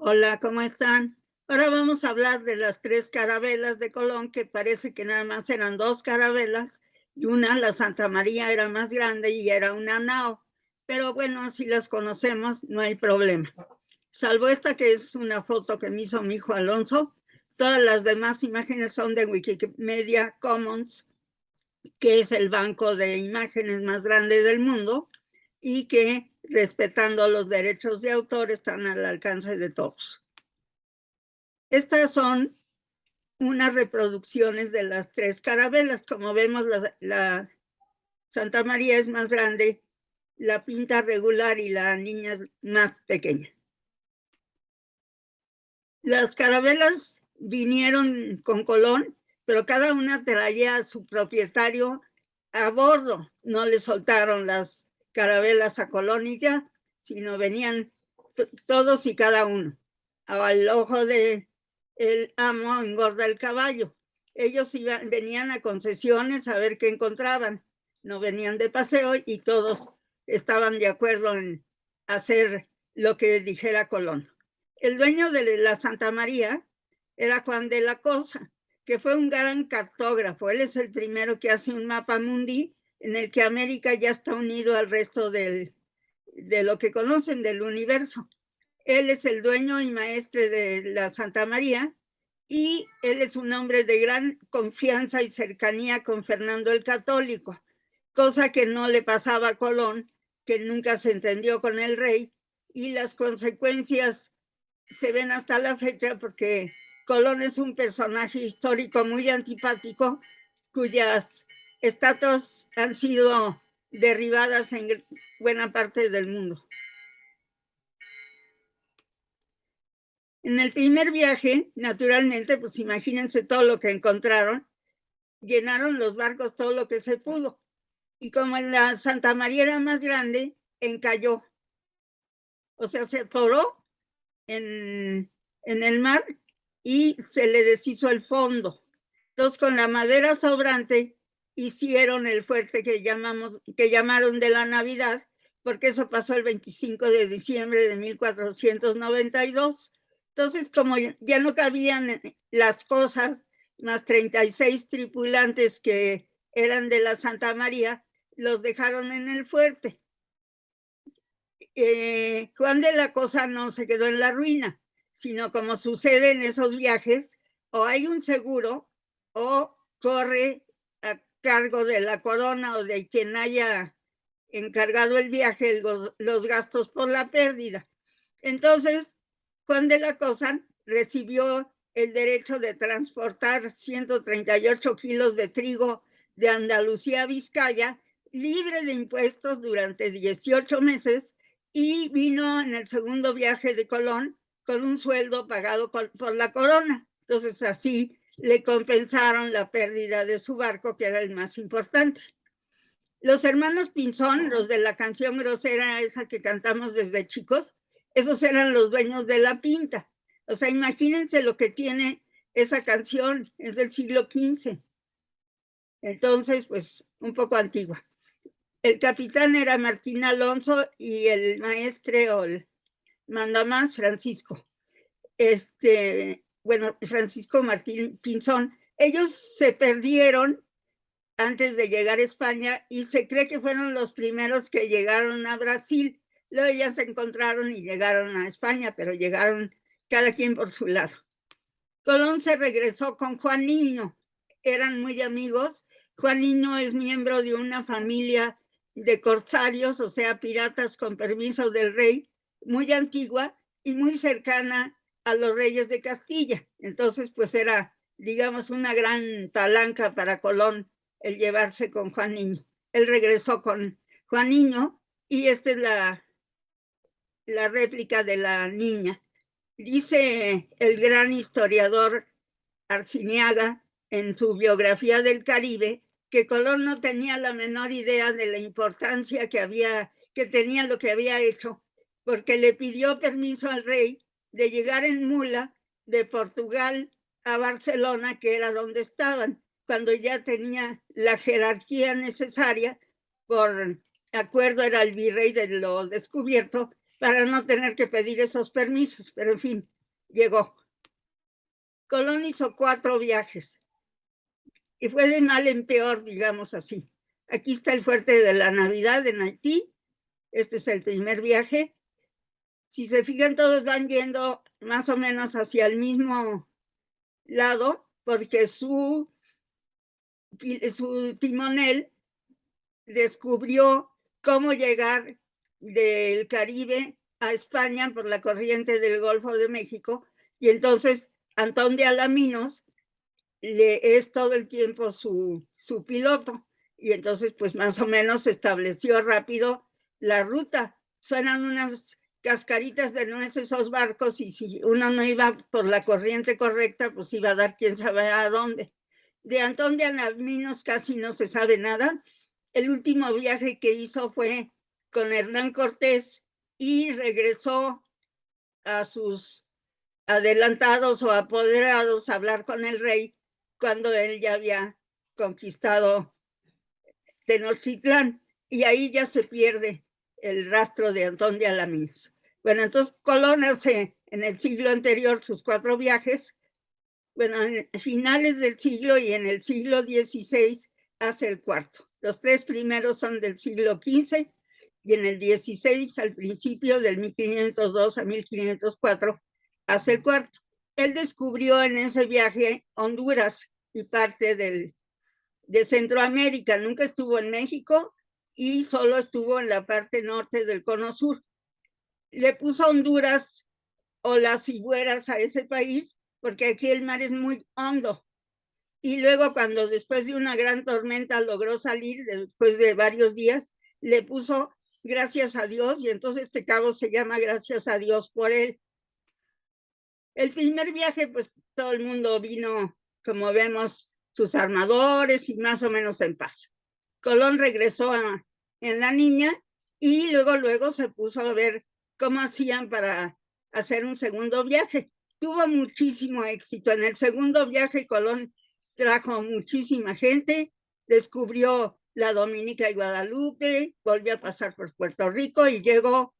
Hola, ¿cómo están? Ahora vamos a hablar de las tres carabelas de Colón, que parece que nada más eran dos carabelas, y una, la Santa María, era más grande y era una nao. Pero bueno, así las conocemos, no hay problema. Salvo esta que es una foto que me hizo mi hijo Alonso, todas las demás imágenes son de Wikimedia Commons, que es el banco de imágenes más grande del mundo y que, respetando los derechos de autor, están al alcance de todos. Estas son unas reproducciones de las tres carabelas. Como vemos, la Santa María es más grande, la Pinta regular y la Niña es más pequeña. Las carabelas vinieron con Colón, pero cada una traía a su propietario a bordo. No le soltaron las carabelas a Colón y ya, sino venían todos y cada uno. Al ojo de el amo engorda el caballo. Ellos venían a concesiones a ver qué encontraban. No venían de paseo y todos estaban de acuerdo en hacer lo que dijera Colón. El dueño de la Santa María era Juan de la Cosa, que fue un gran cartógrafo. Él es el primero que hace un mapa mundi en el que América ya está unido al resto de lo que conocen del universo. Él es el dueño y maestre de la Santa María y él es un hombre de gran confianza y cercanía con Fernando el Católico, cosa que no le pasaba a Colón, que nunca se entendió con el rey, y las consecuencias se ven hasta la fecha porque Colón es un personaje histórico muy antipático cuyas estatuas han sido derribadas en buena parte del mundo. En el primer viaje, naturalmente, pues imagínense todo lo que encontraron, llenaron los barcos todo lo que se pudo. Y como en la Santa María era más grande, encalló. O sea, se atoró en el mar y se le deshizo el fondo. Entonces, con la madera sobrante, hicieron el fuerte que llamaron de la Navidad, porque eso pasó el 25 de diciembre de 1492. Entonces, como ya no cabían las cosas, más 36 tripulantes que eran de la Santa María, los dejaron en el fuerte. Juan de la Cosa no se quedó en la ruina, sino como sucede en esos viajes, o hay un seguro o corre a cargo de la corona o de quien haya encargado el viaje los gastos por la pérdida. Entonces, Juan de la Cosa recibió el derecho de transportar 138 kilos de trigo de Andalucía a Vizcaya, libre de impuestos durante 18 meses, y vino en el segundo viaje de Colón con un sueldo pagado por la corona. Entonces así le compensaron la pérdida de su barco, que era el más importante. Los hermanos Pinzón, los de la canción grosera esa que cantamos desde chicos, esos eran los dueños de la Pinta. O sea, imagínense lo que tiene esa canción, es del siglo XV. Entonces, pues, un poco antigua. El capitán era Martín Alonso y el maestre o el mandamás Francisco. Bueno, Francisco Martín Pinzón. Ellos se perdieron antes de llegar a España y se cree que fueron los primeros que llegaron a Brasil. Luego ya se encontraron y llegaron a España, pero llegaron cada quien por su lado. Colón se regresó con Juan Niño, eran muy amigos. Juan Niño es miembro de una familia de corsarios, o sea, piratas con permiso del rey, muy antigua y muy cercana a los reyes de Castilla. Entonces, pues era, digamos, una gran palanca para Colón el llevarse con Juan Niño. Él regresó con Juan Niño y esta es la réplica de la niña. Dice el gran historiador Arciniaga en su biografía del Caribe que Colón no tenía la menor idea de la importancia que tenía lo que había hecho, porque le pidió permiso al rey de llegar en mula de Portugal a Barcelona, que era donde estaban, cuando ya tenía la jerarquía necesaria. Por acuerdo era el virrey de lo descubierto, para no tener que pedir esos permisos, pero en fin, llegó. Colón hizo 4 viajes y fue de mal en peor, digamos así. Aquí está el Fuerte de la Navidad en Haití. Este es el primer viaje. Si se fijan, todos van yendo más o menos hacia el mismo lado, porque su timonel descubrió cómo llegar del Caribe a España por la corriente del Golfo de México, y entonces Antón de Alaminos es todo el tiempo su piloto, y entonces pues más o menos estableció rápido la ruta. Suenan unas cascaritas de nuez esos barcos, y si uno no iba por la corriente correcta, pues iba a dar quién sabe a dónde. De Antón de Alaminos casi no se sabe nada. El último viaje que hizo fue con Hernán Cortés y regresó a sus adelantados o apoderados a hablar con el rey cuando él ya había conquistado Tenochtitlán, y ahí ya se pierde el rastro de Antón de Alaminos. Bueno, entonces Colón hace en el siglo anterior sus 4 viajes. Bueno, en finales del siglo y en el siglo XVI hace el cuarto. Los 3 primeros son del siglo XV, y en el XVI, al principio del 1502 a 1504, hace el cuarto. Él descubrió en ese viaje Honduras y parte de Centroamérica. Nunca estuvo en México y solo estuvo en la parte norte del Cono Sur. Le puso Honduras o las Cigüeras a ese país porque aquí el mar es muy hondo. Y luego cuando después de una gran tormenta logró salir, después de varios días, le puso gracias a Dios, y entonces este cabo se llama gracias a Dios por él. El primer viaje, pues todo el mundo vino, como vemos, sus armadores y más o menos en paz. Colón regresó en la Niña y luego se puso a ver cómo hacían para hacer un segundo viaje. Tuvo muchísimo éxito. En el segundo viaje Colón trajo muchísima gente, descubrió la Dominica y Guadalupe, volvió a pasar por Puerto Rico y llegó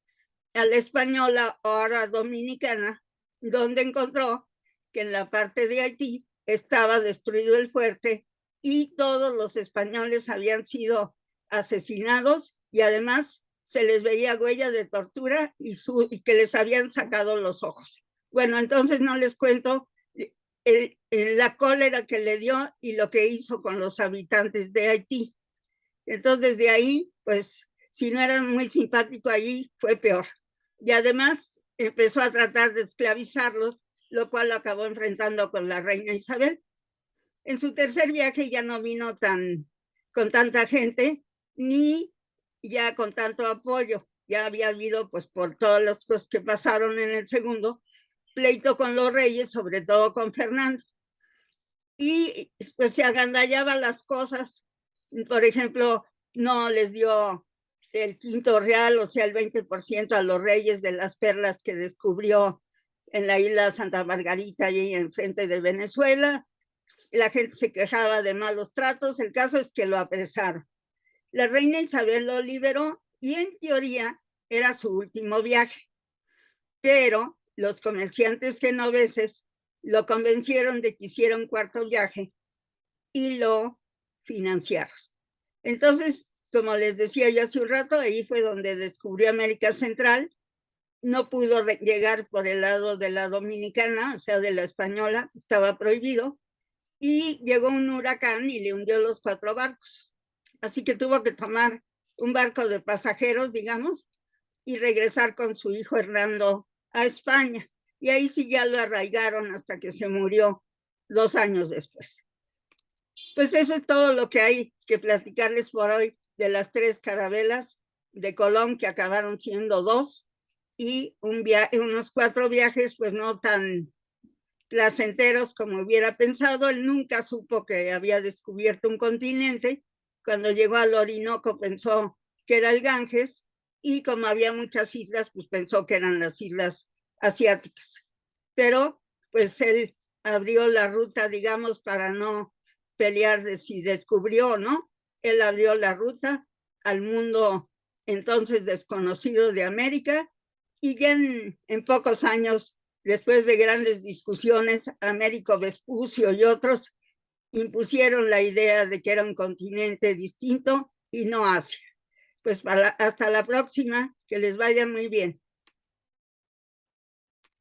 a la Española, ahora dominicana, donde encontró que en la parte de Haití estaba destruido el fuerte y todos los españoles habían sido asesinados, y además se les veía huella de tortura y que les habían sacado los ojos. Bueno, entonces no les cuento la cólera que le dio y lo que hizo con los habitantes de Haití. Entonces de ahí, pues, si no era muy simpático allí, fue peor. Y además empezó a tratar de esclavizarlos, lo cual lo acabó enfrentando con la reina Isabel. En su tercer viaje ya no vino con tanta gente, ni ya con tanto apoyo. Ya había habido, pues por todas las cosas que pasaron en el segundo, pleito con los reyes, sobre todo con Fernando. Y pues se agandallaba las cosas. Por ejemplo, no les dio el quinto real, o sea, el 20% a los reyes de las perlas que descubrió en la isla Santa Margarita y enfrente de Venezuela. La gente se quejaba de malos tratos. El caso es que lo apresaron. La reina Isabel lo liberó y en teoría era su último viaje, pero los comerciantes genoveses lo convencieron de que hiciera un cuarto viaje y lo financiaron. Entonces, como les decía yo hace un rato, ahí fue donde descubrió América Central. No pudo llegar por el lado de la dominicana, o sea, de la española, estaba prohibido, y llegó un huracán y le hundió los 4 barcos. Así que tuvo que tomar un barco de pasajeros, digamos, y regresar con su hijo Hernando a España. Y ahí sí ya lo arraigaron hasta que se murió 2 años después. Pues eso es todo lo que hay que platicarles por hoy de las 3 carabelas de Colón, que acabaron siendo 2, y unos 4 viajes pues no tan placenteros como hubiera pensado. Él nunca supo que había descubierto un continente. Cuando llegó al Orinoco pensó que era el Ganges, y como había muchas islas, pues pensó que eran las islas asiáticas. Pero pues él abrió la ruta, digamos, para no pelear de si descubrió o no. Él abrió la ruta al mundo entonces desconocido de América, Y ya en pocos años, después de grandes discusiones, Américo Vespucio y otros impusieron la idea de que era un continente distinto y no Asia. Pues hasta la próxima, que les vaya muy bien.